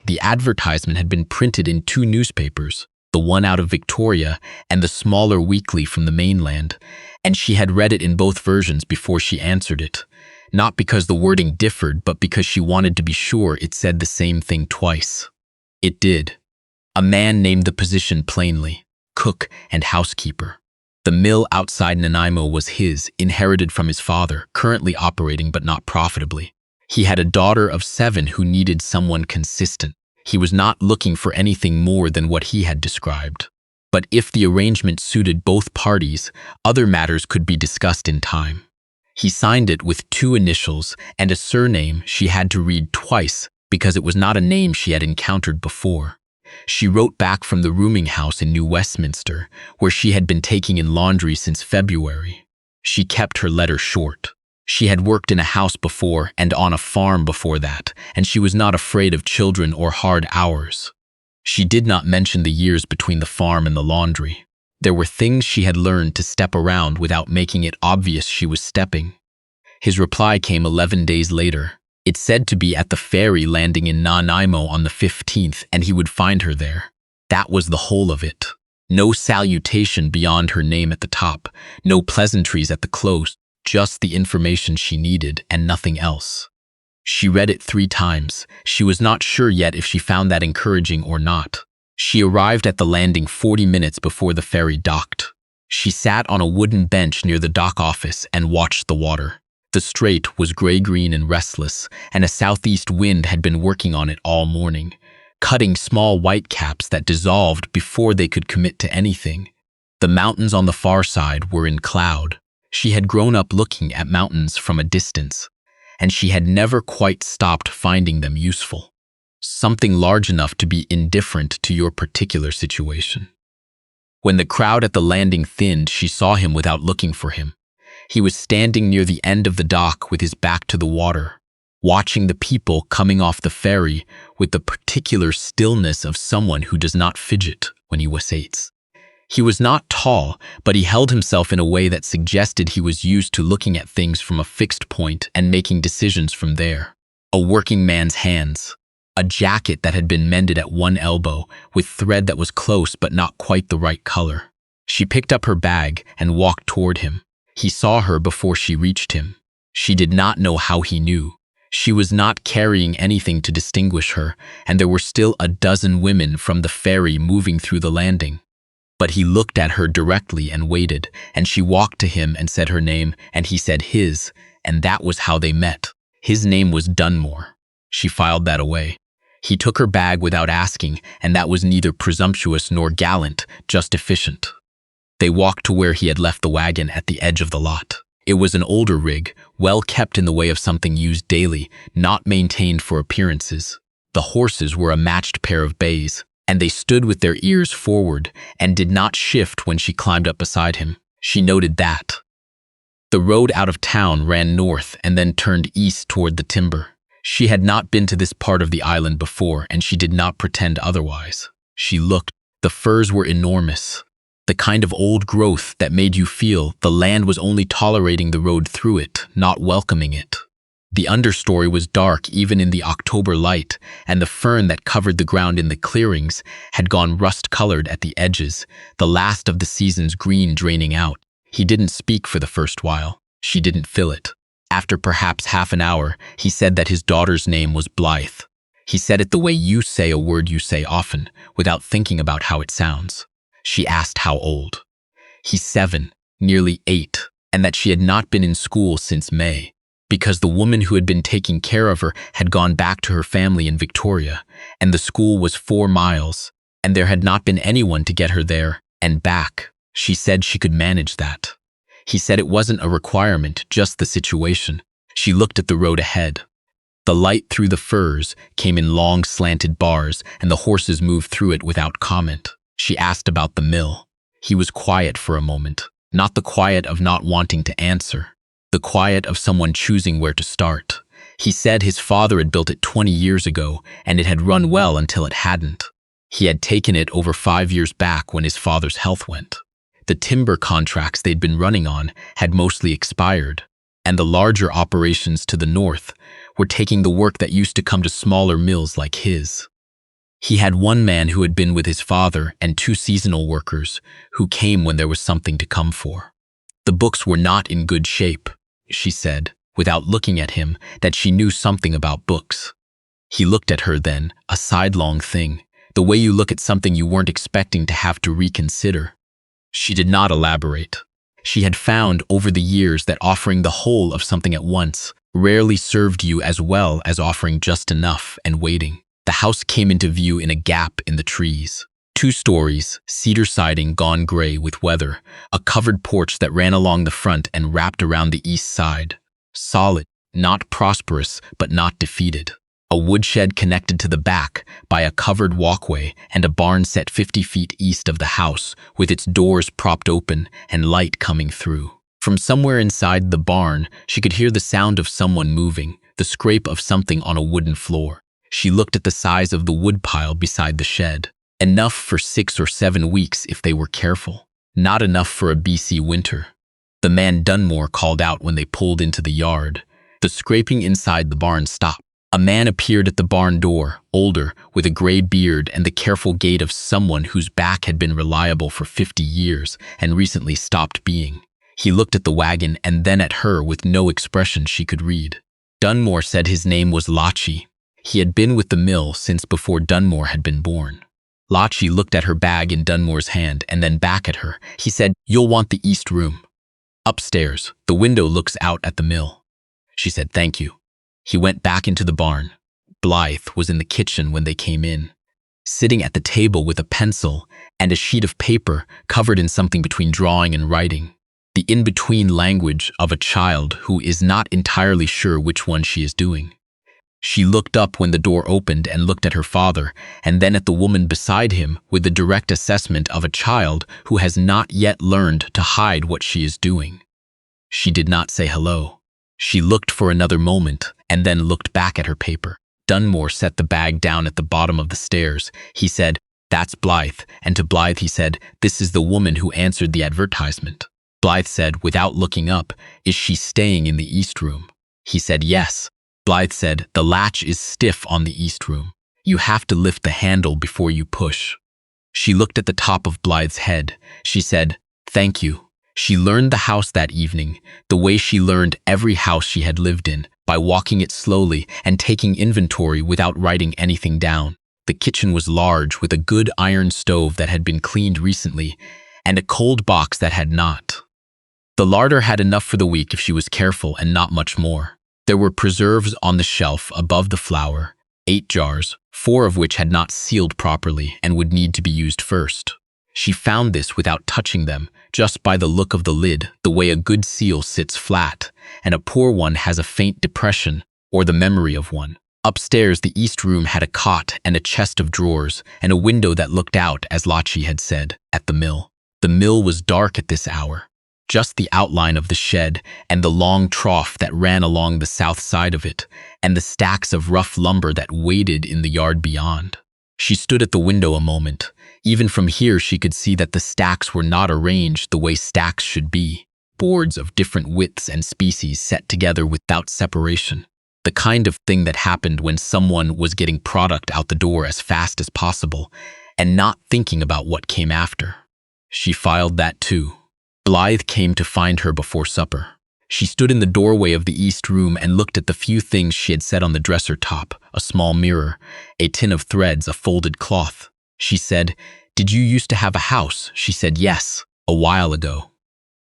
The advertisement had been printed in two newspapers, the one out of Victoria and the smaller weekly from the mainland, and she had read it in both versions before she answered it, not because the wording differed, but because she wanted to be sure it said the same thing twice. It did. A man named the position plainly, cook and housekeeper. The mill outside Nanaimo was his, inherited from his father, currently operating but not profitably. He had a daughter of 7 who needed someone consistent. He was not looking for anything more than what he had described. But if the arrangement suited both parties, other matters could be discussed in time. He signed it with 2 initials and a surname she had to read twice because it was not a name she had encountered before. She wrote back from the rooming house in New Westminster, where she had been taking in laundry since February. She kept her letter short. She had worked in a house before and on a farm before that, and she was not afraid of children or hard hours. She did not mention the years between the farm and the laundry. There were things she had learned to step around without making it obvious she was stepping. His reply came 11 days later. It said to be at the ferry landing in Nanaimo on the 15th, and he would find her there. That was the whole of it. No salutation beyond her name at the top, no pleasantries at the close, just the information she needed and nothing else. She read it 3 times. She was not sure yet if she found that encouraging or not. She arrived at the landing 40 minutes before the ferry docked. She sat on a wooden bench near the dock office and watched the water. The strait was gray-green and restless, and a southeast wind had been working on it all morning, cutting small white caps that dissolved before they could commit to anything. The mountains on the far side were in cloud. She had grown up looking at mountains from a distance, and she had never quite stopped finding them useful. Something large enough to be indifferent to your particular situation. When the crowd at the landing thinned, she saw him without looking for him. He was standing near the end of the dock with his back to the water, watching the people coming off the ferry with the particular stillness of someone who does not fidget when he waits. He was not tall, but he held himself in a way that suggested he was used to looking at things from a fixed point and making decisions from there. A working man's hands. A jacket that had been mended at one elbow, with thread that was close but not quite the right color. She picked up her bag and walked toward him. He saw her before she reached him. She did not know how he knew. She was not carrying anything to distinguish her, and there were still a dozen women from the ferry moving through the landing. But he looked at her directly and waited, and she walked to him and said her name, and he said his, and that was how they met. His name was Dunmore. She filed that away. He took her bag without asking, and that was neither presumptuous nor gallant, just efficient. They walked to where he had left the wagon at the edge of the lot. It was an older rig, well kept in the way of something used daily, not maintained for appearances. The horses were a matched pair of bays, and they stood with their ears forward and did not shift when she climbed up beside him. She noted that. The road out of town ran north and then turned east toward the timber. She had not been to this part of the island before, and she did not pretend otherwise. She looked. The firs were enormous. The kind of old growth that made you feel the land was only tolerating the road through it, not welcoming it. The understory was dark even in the October light, and the fern that covered the ground in the clearings had gone rust-colored at the edges, the last of the season's green draining out. He didn't speak for the first while. She didn't feel it. After perhaps half an hour, he said that his daughter's name was Blythe. He said it the way you say a word you say often, without thinking about how it sounds. She asked how old. He's 7, nearly 8, and that she had not been in school since May, because the woman who had been taking care of her had gone back to her family in Victoria, and the school was 4 miles, and there had not been anyone to get her there and back. She said she could manage that. He said it wasn't a requirement, just the situation. She looked at the road ahead. The light through the firs came in long slanted bars, and the horses moved through it without comment. She asked about the mill. He was quiet for a moment, not the quiet of not wanting to answer, the quiet of someone choosing where to start. He said his father had built it 20 years ago, and it had run well until it hadn't. He had taken it over 5 years back when his father's health went. The timber contracts they'd been running on had mostly expired, and the larger operations to the north were taking the work that used to come to smaller mills like his. He had one man who had been with his father and two seasonal workers who came when there was something to come for. The books were not in good shape, she said, without looking at him, that she knew something about books. He looked at her then, a sidelong thing, the way you look at something you weren't expecting to have to reconsider. She did not elaborate. She had found over the years that offering the whole of something at once rarely served you as well as offering just enough and waiting. The house came into view in a gap in the trees. 2 stories, cedar siding gone gray with weather, a covered porch that ran along the front and wrapped around the east side. Solid, not prosperous, but not defeated. A woodshed connected to the back by a covered walkway and a barn set 50 feet east of the house with its doors propped open and light coming through. From somewhere inside the barn, she could hear the sound of someone moving, the scrape of something on a wooden floor. She looked at the size of the woodpile beside the shed. Enough for 6 or 7 weeks if they were careful. Not enough for a BC winter. The man Dunmore called out when they pulled into the yard. The scraping inside the barn stopped. A man appeared at the barn door, older, with a gray beard and the careful gait of someone whose back had been reliable for 50 years and recently stopped being. He looked at the wagon and then at her with no expression she could read. Dunmore said his name was Lachi. He had been with the mill since before Dunmore had been born. Lachi looked at her bag in Dunmore's hand and then back at her. He said, "You'll want the east room. Upstairs, the window looks out at the mill." She said, "Thank you." He went back into the barn. Blythe was in the kitchen when they came in, sitting at the table with a pencil and a sheet of paper covered in something between drawing and writing. The in-between language of a child who is not entirely sure which one she is doing. She looked up when the door opened and looked at her father, and then at the woman beside him with the direct assessment of a child who has not yet learned to hide what she is doing. She did not say hello. She looked for another moment and then looked back at her paper. Dunmore set the bag down at the bottom of the stairs. He said, "That's Blythe," and to Blythe he said, "This is the woman who answered the advertisement." Blythe said, without looking up, "Is she staying in the east room?" He said, "Yes." Blythe said, "The latch is stiff on the east room. You have to lift the handle before you push." She looked at the top of Blythe's head. She said, "Thank you." She learned the house that evening, the way she learned every house she had lived in, by walking it slowly and taking inventory without writing anything down. The kitchen was large, with a good iron stove that had been cleaned recently, and a cold box that had not. The larder had enough for the week if she was careful, and not much more. There were preserves on the shelf above the flour, 8 jars, 4 of which had not sealed properly and would need to be used first. She found this without touching them, just by the look of the lid, the way a good seal sits flat, and a poor one has a faint depression, or the memory of one. Upstairs, the east room had a cot and a chest of drawers, and a window that looked out, as Lachi had said, at the mill. The mill was dark at this hour. Just the outline of the shed and the long trough that ran along the south side of it, and the stacks of rough lumber that waited in the yard beyond. She stood at the window a moment. Even from here she could see that the stacks were not arranged the way stacks should be. Boards of different widths and species set together without separation. The kind of thing that happened when someone was getting product out the door as fast as possible and not thinking about what came after. She filed that too. Blythe came to find her before supper. She stood in the doorway of the east room and looked at the few things she had set on the dresser top, a small mirror, a tin of threads, a folded cloth. She said, "Did you used to have a house?" She said, "Yes, a while ago."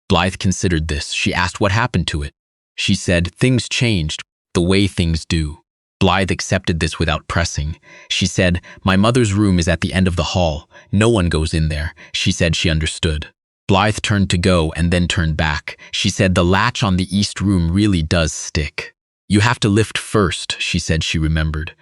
Blythe considered this. She asked what happened to it. She said, "Things changed, the way things do." Blythe accepted this without pressing. She said, "My mother's room is at the end of the hall. No one goes in there." She said she understood. Blythe turned to go and then turned back. She said, "The latch on the east room really does stick. You have to lift first," she said she remembered.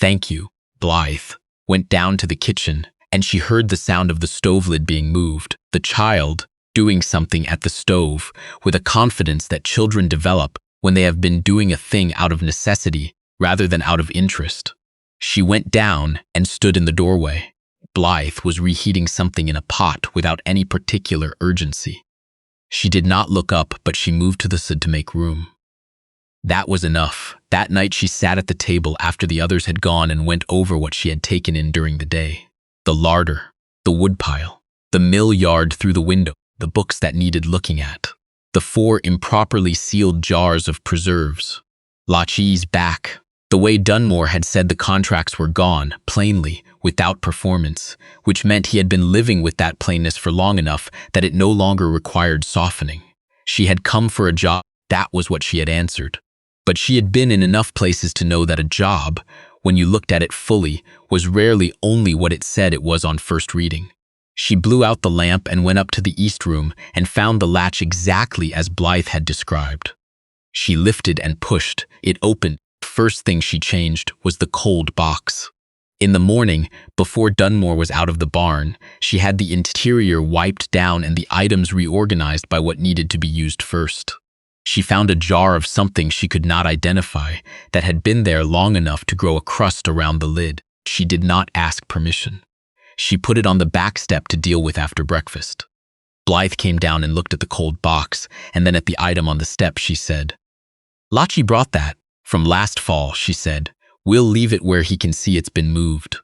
"Thank you." Blythe went down to the kitchen, and she heard the sound of the stove lid being moved, the child doing something at the stove with a confidence that children develop when they have been doing a thing out of necessity rather than out of interest. She went down and stood in the doorway. Blythe was reheating something in a pot without any particular urgency. She did not look up, but she moved to the side to make room. That was enough. That night she sat at the table after the others had gone and went over what she had taken in during the day. The larder, the woodpile, the mill yard through the window, the books that needed looking at, the 4 improperly sealed jars of preserves. Lachi's back. The way Dunmore had said the contracts were gone, plainly, without performance, which meant he had been living with that plainness for long enough that it no longer required softening. She had come for a job, that was what she had answered. But she had been in enough places to know that a job, when you looked at it fully, was rarely only what it said it was on first reading. She blew out the lamp and went up to the east room and found the latch exactly as Blythe had described. She lifted and pushed. It opened. First thing she changed was the cold box. In the morning, before Dunmore was out of the barn, she had the interior wiped down and the items reorganized by what needed to be used first. She found a jar of something she could not identify that had been there long enough to grow a crust around the lid. She did not ask permission. She put it on the back step to deal with after breakfast. Blythe came down and looked at the cold box, and then at the item on the step. She said, "Lachi brought that. From last fall," she said. "We'll leave it where he can see it's been moved."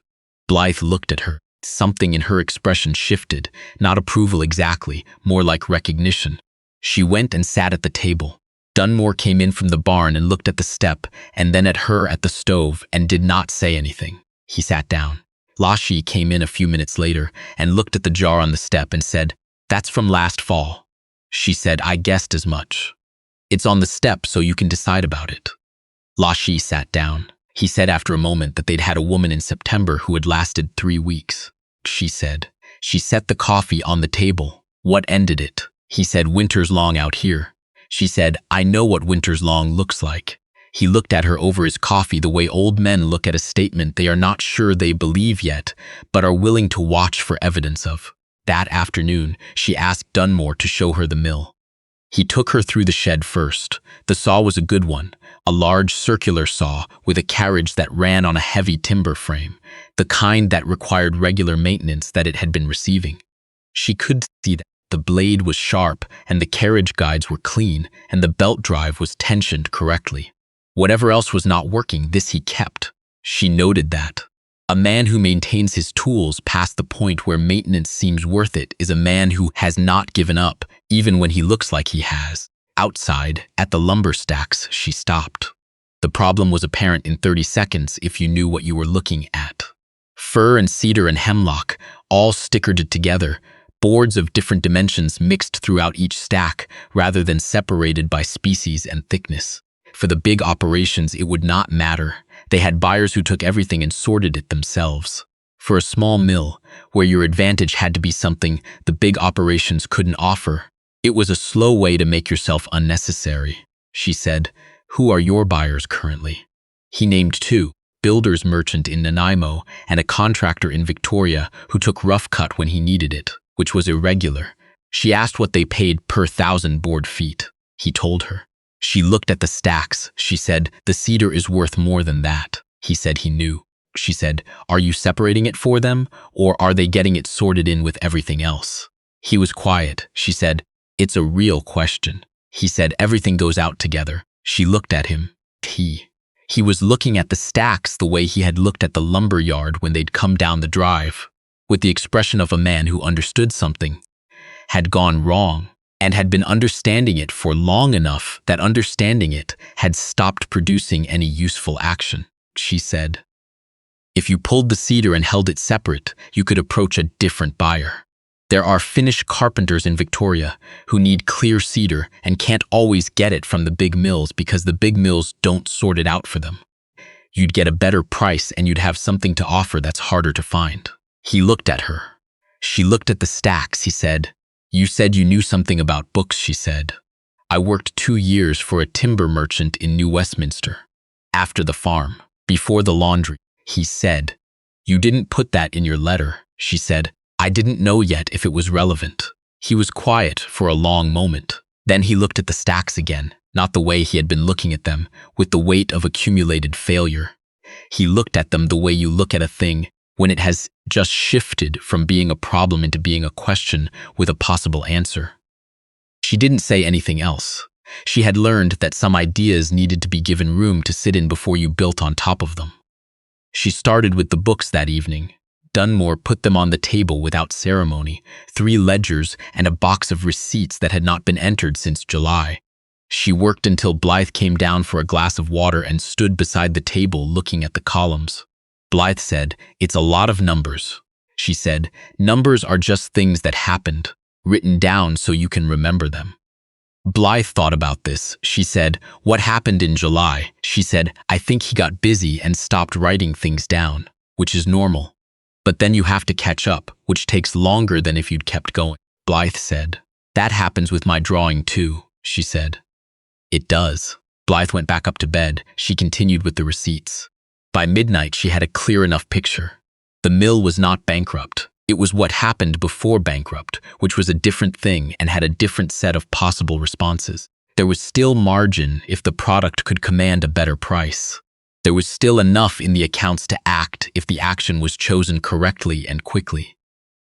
Blythe looked at her. Something in her expression shifted, not approval exactly, more like recognition. She went and sat at the table. Dunmore came in from the barn and looked at the step, and then at her at the stove, and did not say anything. He sat down. Lachi came in a few minutes later and looked at the jar on the step and said, "That's from last fall." She said, "I guessed as much. It's on the step so you can decide about it." Lachi sat down. He said after a moment that they'd had a woman in September who had lasted 3 weeks. She said, "She set the coffee on the table. What ended it?" He said, "Winter's long out here." She said, "I know what winter's long looks like." He looked at her over his coffee the way old men look at a statement they are not sure they believe yet, but are willing to watch for evidence of. That afternoon, she asked Dunmore to show her the mill. He took her through the shed first. The saw was a good one, a large circular saw with a carriage that ran on a heavy timber frame, the kind that required regular maintenance that it had been receiving. She could see that the blade was sharp and the carriage guides were clean and the belt drive was tensioned correctly. Whatever else was not working, this he kept. She noted that. A man who maintains his tools past the point where maintenance seems worth it is a man who has not given up, even when he looks like he has. Outside, at the lumber stacks, she stopped. The problem was apparent in 30 seconds if you knew what you were looking at. Fir and cedar and hemlock, all stickered together, boards of different dimensions mixed throughout each stack rather than separated by species and thickness. For the big operations, it would not matter. They had buyers who took everything and sorted it themselves. For a small mill, where your advantage had to be something the big operations couldn't offer, it was a slow way to make yourself unnecessary. She said, "Who are your buyers currently?" He named 2, builder's merchant in Nanaimo and a contractor in Victoria who took rough cut when he needed it, which was irregular. She asked what they paid per 1,000 board feet. He told her. She looked at the stacks. She said, "The cedar is worth more than that." He said he knew. She said, "Are you separating it for them, or are they getting it sorted in with everything else?" He was quiet. She said, "It's a real question." He said, "Everything goes out together." She looked at him. He was looking at the stacks the way he had looked at the lumber yard when they'd come down the drive, with the expression of a man who understood something had gone wrong, and had been understanding it for long enough that understanding it had stopped producing any useful action. She said, "If you pulled the cedar and held it separate, you could approach a different buyer. There are Finnish carpenters in Victoria who need clear cedar and can't always get it from the big mills because the big mills don't sort it out for them. You'd get a better price and you'd have something to offer that's harder to find." He looked at her. She looked at the stacks. He said, "You said you knew something about books," she said. "I worked 2 years for a timber merchant in New Westminster. After the farm, before the laundry." He said, "You didn't put that in your letter." She said, "I didn't know yet if it was relevant." He was quiet for a long moment. Then he looked at the stacks again, not the way he had been looking at them, with the weight of accumulated failure. He looked at them the way you look at a thing when it has just shifted from being a problem into being a question with a possible answer. She didn't say anything else. She had learned that some ideas needed to be given room to sit in before you built on top of them. She started with the books that evening. Dunmore put them on the table without ceremony, 3 ledgers and a box of receipts that had not been entered since July. She worked until Blythe came down for a glass of water and stood beside the table looking at the columns. Blythe said, "It's a lot of numbers." She said, "Numbers are just things that happened, written down so you can remember them." Blythe thought about this. She said, "What happened in July?" She said, "I think he got busy and stopped writing things down, which is normal. But then you have to catch up, which takes longer than if you'd kept going." Blythe said, "That happens with my drawing too," she said. "It does." Blythe went back up to bed. She continued with the receipts. By midnight, she had a clear enough picture. The mill was not bankrupt. It was what happened before bankrupt, which was a different thing and had a different set of possible responses. There was still margin if the product could command a better price. There was still enough in the accounts to act if the action was chosen correctly and quickly.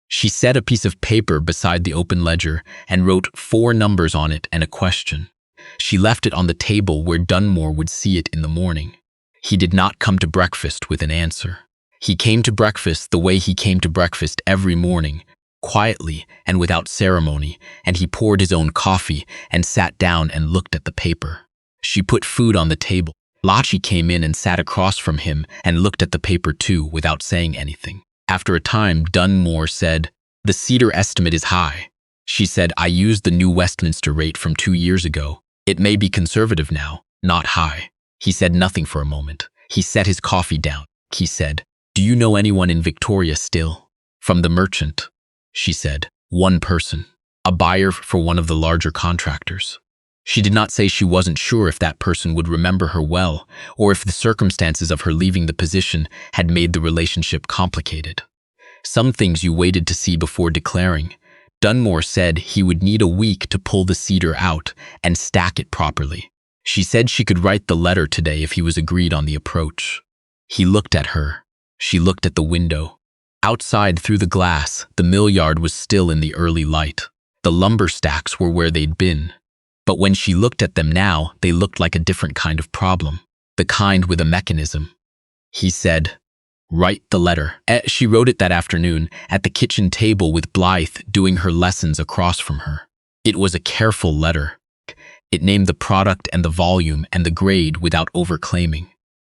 She set a piece of paper beside the open ledger and wrote 4 numbers on it and a question. She left it on the table where Dunmore would see it in the morning. He did not come to breakfast with an answer. He came to breakfast the way he came to breakfast every morning, quietly and without ceremony, and he poured his own coffee and sat down and looked at the paper. She put food on the table. Lachi came in and sat across from him and looked at the paper too without saying anything. After a time, Dunmore said, "The Cedar estimate is high." She said, "I used the new Westminster rate from 2 years ago. It may be conservative now, not high." He said nothing for a moment. He set his coffee down. He said, "Do you know anyone in Victoria still?" "From the merchant," she said. "One person. A buyer for one of the larger contractors." She did not say she wasn't sure if that person would remember her well, or if the circumstances of her leaving the position had made the relationship complicated. Some things you waited to see before declaring. Dunmore said he would need a week to pull the cedar out and stack it properly. She said she could write the letter today if he was agreed on the approach. He looked at her. She looked at the window. Outside, through the glass, the mill yard was still in the early light. The lumber stacks were where they'd been. But when she looked at them now, they looked like a different kind of problem, the kind with a mechanism. He said, "Write the letter." She wrote it that afternoon at the kitchen table with Blythe doing her lessons across from her. It was a careful letter. It named the product and the volume and the grade without overclaiming.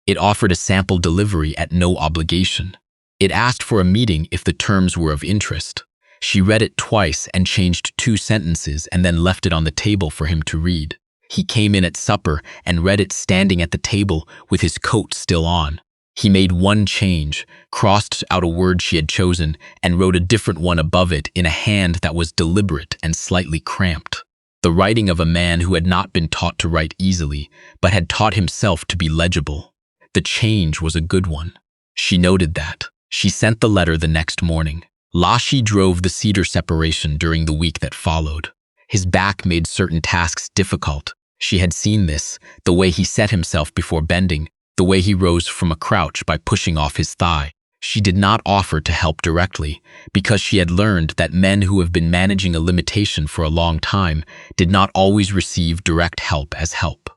It offered a sample delivery at no obligation. It asked for a meeting if the terms were of interest. She read it twice and changed 2 sentences and then left it on the table for him to read. He came in at supper and read it standing at the table with his coat still on. He made one change, crossed out a word she had chosen, and wrote a different one above it in a hand that was deliberate and slightly cramped. The writing of a man who had not been taught to write easily, but had taught himself to be legible. The change was a good one. She noted that. She sent the letter the next morning. Lachi drove the Cedar separation during the week that followed. His back made certain tasks difficult. She had seen this, the way he set himself before bending, the way he rose from a crouch by pushing off his thigh. She did not offer to help directly, because she had learned that men who have been managing a limitation for a long time did not always receive direct help as help.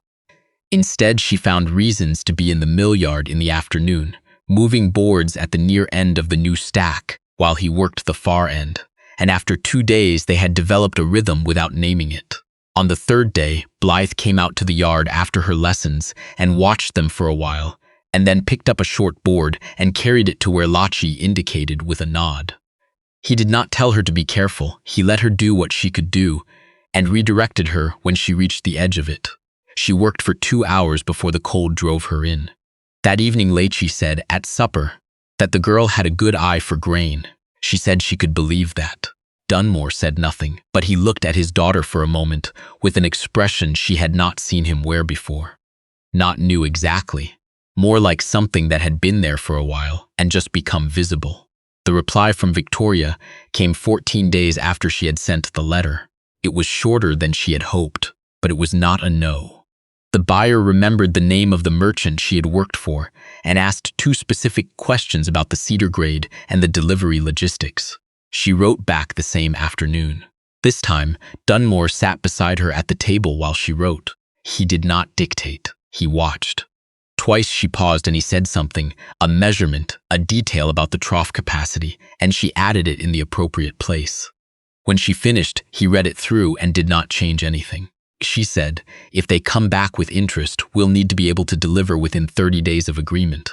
Instead, she found reasons to be in the mill yard in the afternoon, moving boards at the near end of the new stack while he worked the far end, and after 2 days they had developed a rhythm without naming it. On the 3rd day, Blythe came out to the yard after her lessons and watched them for a while, and then picked up a short board and carried it to where Lachi indicated with a nod. He did not tell her to be careful. He let her do what she could do and redirected her when she reached the edge of it. She worked for 2 hours before the cold drove her in. That evening, Lachi said at supper that the girl had a good eye for grain. She said she could believe that. Dunmore said nothing, but he looked at his daughter for a moment with an expression she had not seen him wear before. Not new exactly. More like something that had been there for a while and just become visible. The reply from Victoria came 14 days after she had sent the letter. It was shorter than she had hoped, but it was not a no. The buyer remembered the name of the merchant she had worked for and asked 2 specific questions about the cedar grade and the delivery logistics. She wrote back the same afternoon. This time, Dunmore sat beside her at the table while she wrote. He did not dictate. He watched. Twice she paused and he said something, a measurement, a detail about the trough capacity, and she added it in the appropriate place. When she finished, he read it through and did not change anything. She said, if they come back with interest, we'll need to be able to deliver within 30 days of agreement.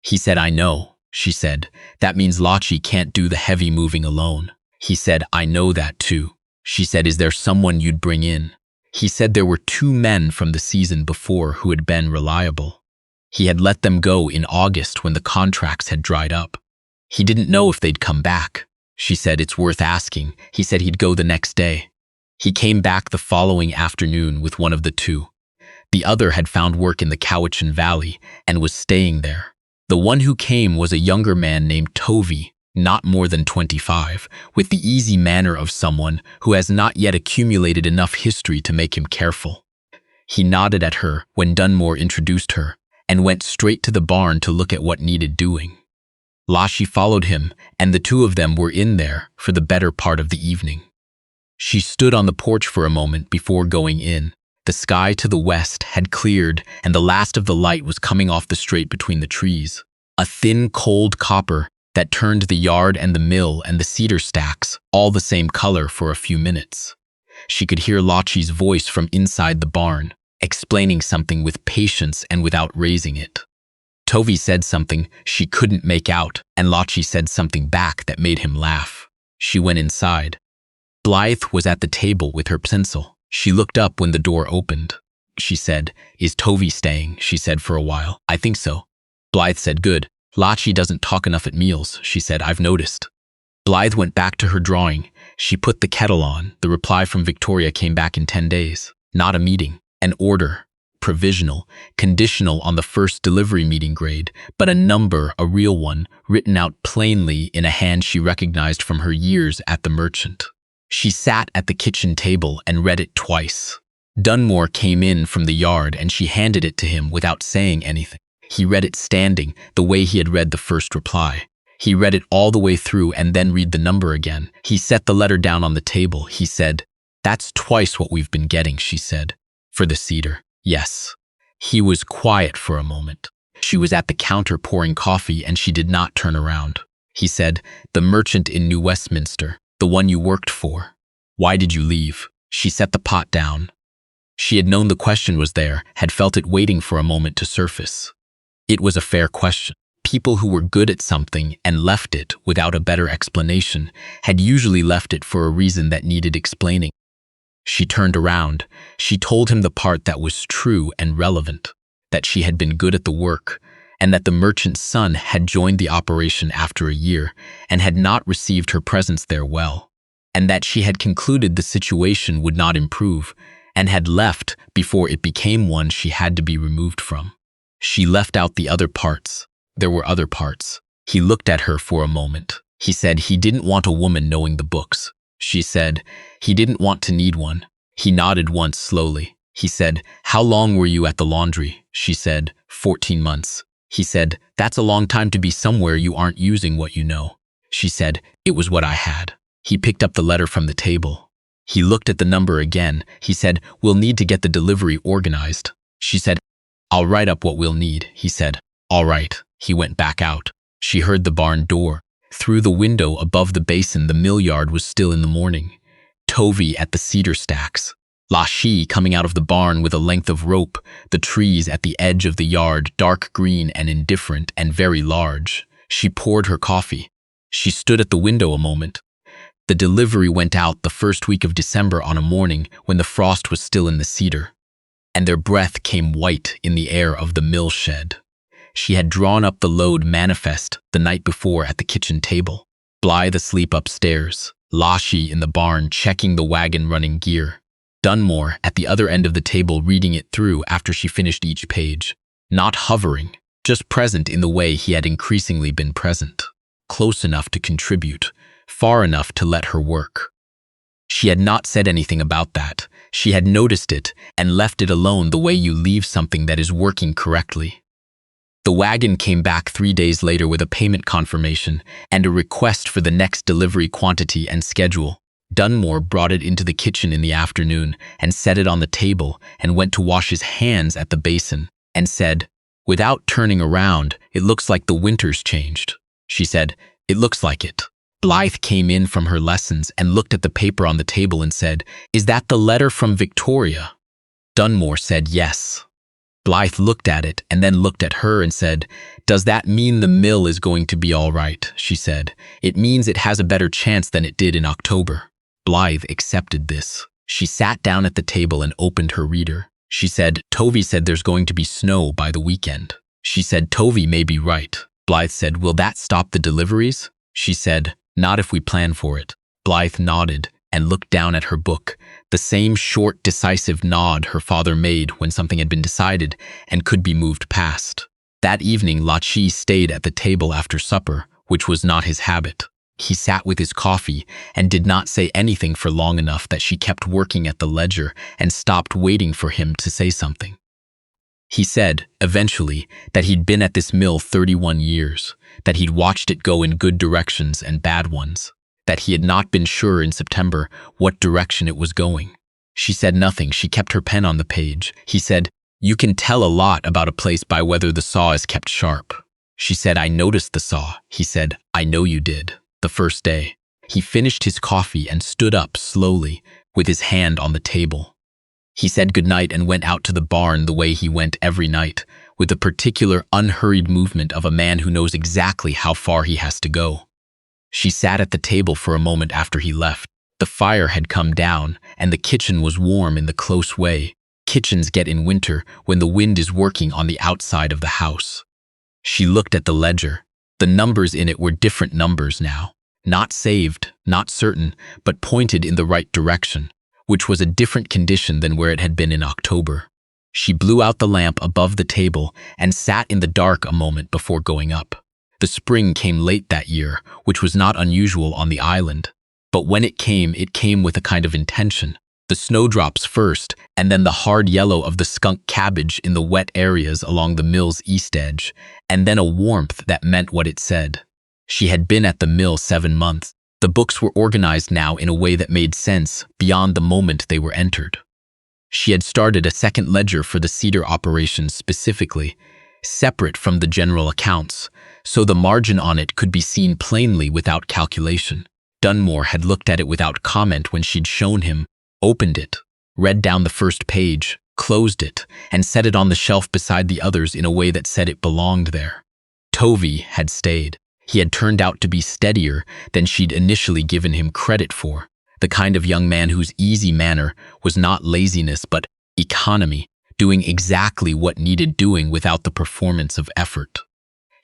He said, I know. She said, that means Lachi can't do the heavy moving alone. He said, I know that too. She said, is there someone you'd bring in? He said there were 2 men from the season before who had been reliable. He had let them go in August when the contracts had dried up. He didn't know if they'd come back. She said, it's worth asking. He said he'd go the next day. He came back the following afternoon with one of the 2. The other had found work in the Cowichan Valley and was staying there. The one who came was a younger man named Tovi, not more than 25, with the easy manner of someone who has not yet accumulated enough history to make him careful. He nodded at her when Dunmore introduced her and went straight to the barn to look at what needed doing. Lachi followed him, and the 2 of them were in there for the better part of the evening. She stood on the porch for a moment before going in. The sky to the west had cleared, and the last of the light was coming off the strait between the trees. A thin, cold copper that turned the yard and the mill and the cedar stacks all the same color for a few minutes. She could hear Lachi's voice from inside the barn, explaining something with patience and without raising it. Tovi said something she couldn't make out, and Lachi said something back that made him laugh. She went inside. Blythe was at the table with her pencil. She looked up when the door opened. She said, is Tovi staying? She said for a while. I think so. Blythe said, good. Lachi doesn't talk enough at meals, she said, I've noticed. Blythe went back to her drawing. She put the kettle on. The reply from Victoria came back in 10 days. Not a meeting, an order. Provisional, conditional on the first delivery meeting grade, but a number, a real one, written out plainly in a hand she recognized from her years at the merchant. She sat at the kitchen table and read it twice. Dunmore came in from the yard and she handed it to him without saying anything. He read it standing, the way he had read the first reply. He read it all the way through and then read the number again. He set the letter down on the table. He said, that's twice what we've been getting, she said. For the Cedar. Yes. He was quiet for a moment. She was at the counter pouring coffee and she did not turn around. He said, the merchant in New Westminster, the one you worked for. Why did you leave? She set the pot down. She had known the question was there, had felt it waiting for a moment to surface. It was a fair question. People who were good at something and left it without a better explanation had usually left it for a reason that needed explaining. She turned around. She told him the part that was true and relevant, that she had been good at the work, and that the merchant's son had joined the operation after a year and had not received her presence there well, and that she had concluded the situation would not improve and had left before it became one she had to be removed from. She left out the other parts. There were other parts. He looked at her for a moment. He said he didn't want a woman knowing the books. She said, he didn't want to need one. He nodded once slowly. He said, how long were you at the laundry? She said, 14 months. He said, that's a long time to be somewhere you aren't using what you know. She said, it was what I had. He picked up the letter from the table. He looked at the number again. He said, we'll need to get the delivery organized. She said, I'll write up what we'll need. He said, all right. He went back out. She heard the barn door. Through the window above the basin, the mill yard was still in the morning. Tovi at the cedar stacks. Lachi coming out of the barn with a length of rope, the trees at the edge of the yard dark green and indifferent and very large. She poured her coffee. She stood at the window a moment. The delivery went out the first week of December on a morning when the frost was still in the cedar, and their breath came white in the air of the mill shed. She had drawn up the load manifest the night before at the kitchen table. Blythe asleep upstairs, Lachi in the barn checking the wagon running gear. Dunmore at the other end of the table reading it through after she finished each page. Not hovering, just present in the way he had increasingly been present. Close enough to contribute, far enough to let her work. She had not said anything about that. She had noticed it and left it alone the way you leave something that is working correctly. The wagon came back 3 days later with a payment confirmation and a request for the next delivery quantity and schedule. Dunmore brought it into the kitchen in the afternoon and set it on the table and went to wash his hands at the basin and said, without turning around, "It looks like the winter's changed." She said, "It looks like it." Blythe came in from her lessons and looked at the paper on the table and said, "Is that the letter from Victoria?" Dunmore said yes. Blythe looked at it and then looked at her and said, "Does that mean the mill is going to be all right?" She said, "It means it has a better chance than it did in October." Blythe accepted this. She sat down at the table and opened her reader. She said, "Tovey said there's going to be snow by the weekend." She said, "Tovey may be right." Blythe said, "Will that stop the deliveries?" She said, "Not if we plan for it." Blythe nodded and looked down at her book, the same short, decisive nod her father made when something had been decided and could be moved past. That evening, Lachi stayed at the table after supper, which was not his habit. He sat with his coffee and did not say anything for long enough that she kept working at the ledger and stopped waiting for him to say something. He said, eventually, that he'd been at this mill 31 years, that he'd watched it go in good directions and bad ones, that he had not been sure in September what direction it was going. She said nothing. She kept her pen on the page. He said, "You can tell a lot about a place by whether the saw is kept sharp." She said, "I noticed the saw." He said, "I know you did. The first day." He finished his coffee and stood up slowly with his hand on the table. He said goodnight and went out to the barn the way he went every night, with the particular unhurried movement of a man who knows exactly how far he has to go. She sat at the table for a moment after he left. The fire had come down and the kitchen was warm in the close way kitchens get in winter when the wind is working on the outside of the house. She looked at the ledger. The numbers in it were different numbers now, not saved, not certain, but pointed in the right direction, which was a different condition than where it had been in October. She blew out the lamp above the table and sat in the dark a moment before going up. The spring came late that year, which was not unusual on the island. But when it came with a kind of intention. The snowdrops first, and then the hard yellow of the skunk cabbage in the wet areas along the mill's east edge, and then a warmth that meant what it said. She had been at the mill 7 months. The books were organized now in a way that made sense beyond the moment they were entered. She had started a second ledger for the Cedar operations specifically, separate from the general accounts, so the margin on it could be seen plainly without calculation. Dunmore had looked at it without comment when she'd shown him, opened it, read down the first page, closed it, and set it on the shelf beside the others in a way that said it belonged there. Tovey had stayed. He had turned out to be steadier than she'd initially given him credit for, the kind of young man whose easy manner was not laziness but economy, doing exactly what needed doing without the performance of effort.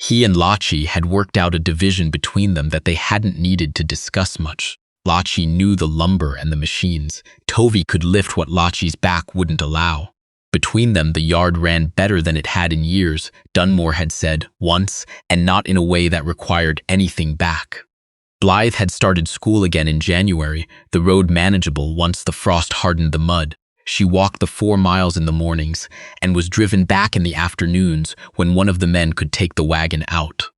He and Lachi had worked out a division between them that they hadn't needed to discuss much. Lachi knew the lumber and the machines. Tovey could lift what Lachi's back wouldn't allow. Between them, the yard ran better than it had in years, Dunmore had said once, and not in a way that required anything back. Blythe had started school again in January, the road manageable once the frost hardened the mud. She walked the 4 miles in the mornings and was driven back in the afternoons when one of the men could take the wagon out.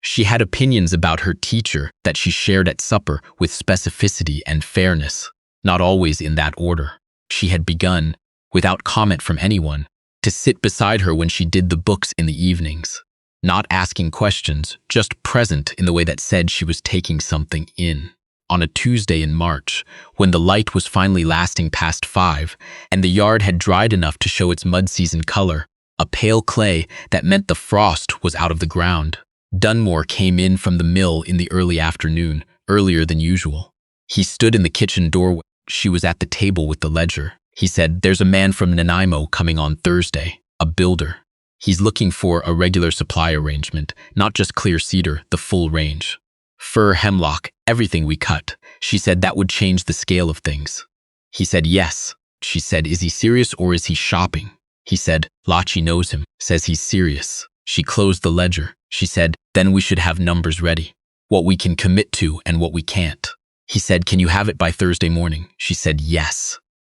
She had opinions about her teacher that she shared at supper with specificity and fairness, not always in that order. She had begun, without comment from anyone, to sit beside her when she did the books in the evenings, not asking questions, just present in the way that said she was taking something in. On a Tuesday in March, when the light was finally lasting past 5 and the yard had dried enough to show its mud-season color, a pale clay that meant the frost was out of the ground, Dunmore came in from the mill in the early afternoon, earlier than usual. He stood in the kitchen doorway. She was at the table with the ledger. He said, "There's a man from Nanaimo coming on Thursday, a builder. He's looking for a regular supply arrangement, not just clear cedar, the full range. Fir, hemlock, everything we cut." She said that would change the scale of things. He said yes. She said, "Is he serious or is he shopping?" He said, "Lachi knows him, says he's serious." She closed the ledger. She said, "Then we should have numbers ready, what we can commit to and what we can't." He said, "Can you have it by Thursday morning?" She said, "Yes."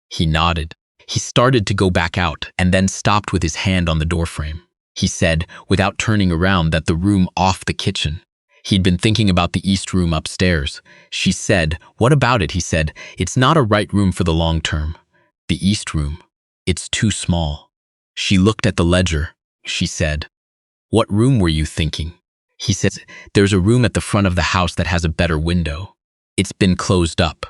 He nodded. He started to go back out and then stopped with his hand on the doorframe. He said, without turning around, that the room off the kitchen. He'd been thinking about the east room upstairs. She said, "What about it?" He said, "It's not a right room for the long term. The east room. It's too small." She looked at the ledger. She said, "What room were you thinking?" He said, "There's a room at the front of the house that has a better window. It's been closed up."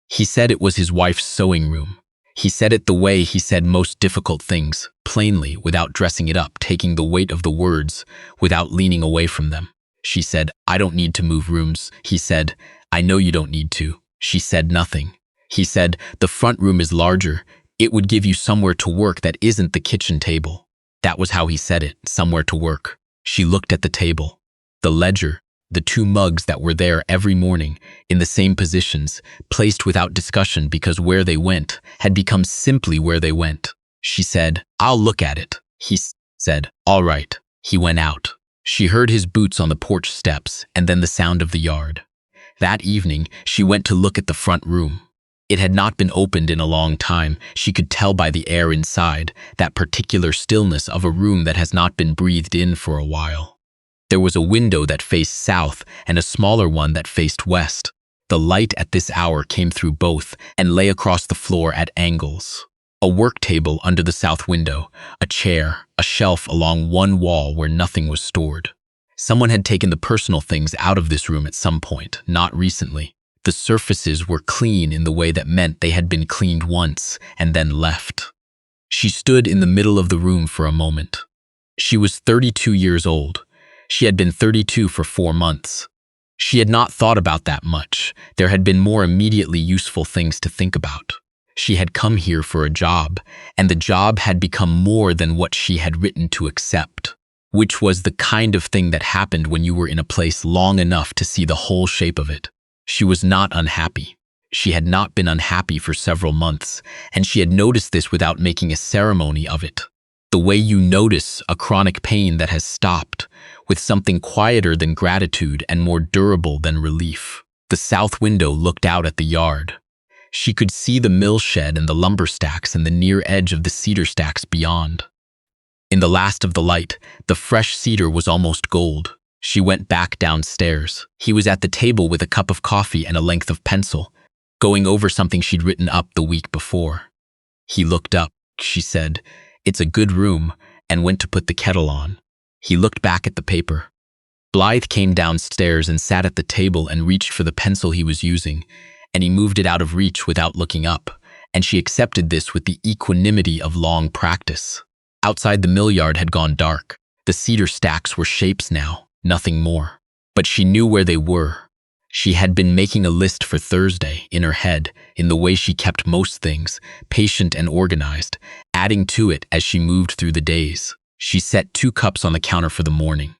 He said it was his wife's sewing room. He said it the way he said most difficult things, plainly, without dressing it up, taking the weight of the words, without leaning away from them. She said, "I don't need to move rooms." He said, "I know you don't need to." She said nothing. He said, "The front room is larger. It would give you somewhere to work that isn't the kitchen table." That was how he said it, somewhere to work. She looked at the table, the ledger, the 2 mugs that were there every morning, in the same positions, placed without discussion because where they went had become simply where they went. She said, "I'll look at it." He said, "All right." He went out. She heard his boots on the porch steps and then the sound of the yard. That evening, she went to look at the front room. It had not been opened in a long time. She could tell by the air inside, that particular stillness of a room that has not been breathed in for a while. There was a window that faced south and a smaller one that faced west. The light at this hour came through both and lay across the floor at angles. A work table under the south window, a chair, a shelf along one wall where nothing was stored. Someone had taken the personal things out of this room at some point, not recently. The surfaces were clean in the way that meant they had been cleaned once and then left. She stood in the middle of the room for a moment. She was 32 years old. She had been 32 for 4 months. She had not thought about that much. There had been more immediately useful things to think about. She had come here for a job, and the job had become more than what she had written to accept, which was the kind of thing that happened when you were in a place long enough to see the whole shape of it. She was not unhappy. She had not been unhappy for several months, and she had noticed this without making a ceremony of it. The way you notice a chronic pain that has stopped, with something quieter than gratitude and more durable than relief. The south window looked out at the yard. She could see the mill shed and the lumber stacks and the near edge of the cedar stacks beyond. In the last of the light, the fresh cedar was almost gold. She went back downstairs. He was at the table with a cup of coffee and a length of pencil, going over something she'd written up the week before. He looked up. She said, "It's a good room," and went to put the kettle on. He looked back at the paper. Blythe came downstairs and sat at the table and reached for the pencil he was using, and he moved it out of reach without looking up, and she accepted this with the equanimity of long practice. Outside, the mill yard had gone dark. The cedar stacks were shapes now, nothing more. But she knew where they were. She had been making a list for Thursday in her head, in the way she kept most things, patient and organized, adding to it as she moved through the days. She set 2 cups on the counter for the morning.